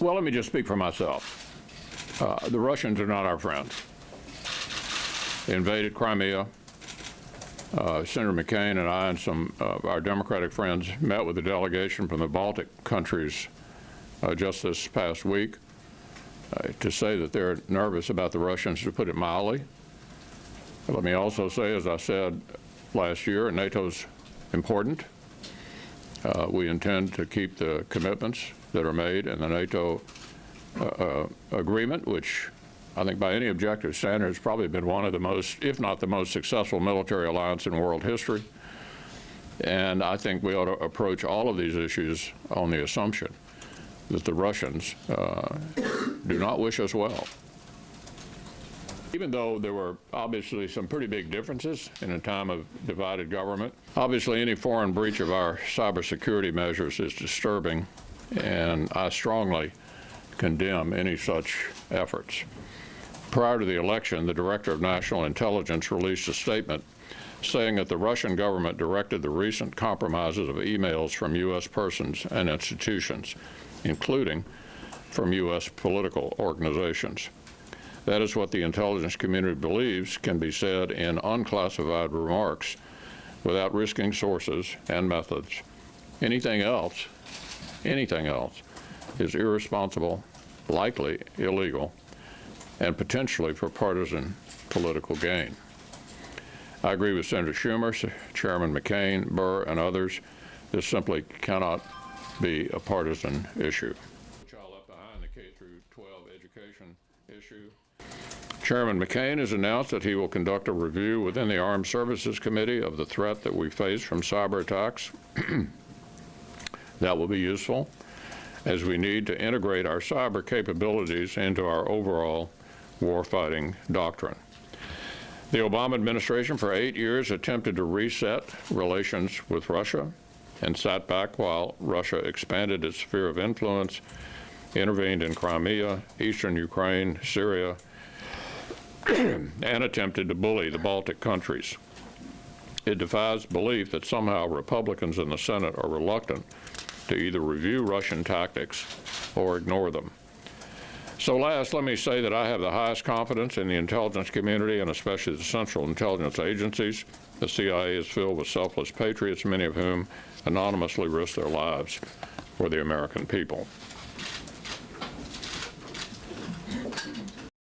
Well, let me just speak for myself. The Russians are not our friends. They invaded Crimea. Senator McCain and I and some of our Democratic friends met with a delegation from the Baltic countries just this past week. To say that they're nervous about the Russians, to put it mildly. Let me also say, as I said last year, NATO's important. We intend to keep the commitments that are made in the NATO agreement, which I think by any objective standard has probably been one of the most, if not the most successful military alliance in world history. And I think we ought to approach all of these issues on the assumption that the Russians do not wish us well. Even though there were obviously some pretty big differences in a time of divided government, obviously any foreign breach of our cybersecurity measures is disturbing, and I strongly condemn any such efforts. Prior to the election, the Director of National Intelligence released a statement saying that the Russian government directed the recent compromises of emails from U.S. persons and institutions, including from U.S. political organizations. That is what the intelligence community believes can be said in unclassified remarks without risking sources and methods. Anything else is irresponsible, likely illegal, and potentially for partisan political gain. I agree with Senator Schumer, Chairman McCain, Burr, and others. This simply cannot be a partisan issue. Child left behind, the K through 12 education issue. Chairman McCain has announced that he will conduct a review within the Armed Services Committee of the threat that we face from cyber attacks. That will be useful, as we need to integrate our cyber capabilities into our overall warfighting doctrine. The Obama administration for 8 years attempted to reset relations with Russia and sat back while Russia expanded its sphere of influence, intervened in Crimea, eastern Ukraine, Syria, and attempted to bully the Baltic countries. It defies belief that somehow Republicans in the Senate are reluctant to either review Russian tactics or ignore them. So last, let me say that I have the highest confidence in the intelligence community, and especially the Central Intelligence Agencies. The CIA is filled with selfless patriots, many of whom anonymously risk their lives for the American people.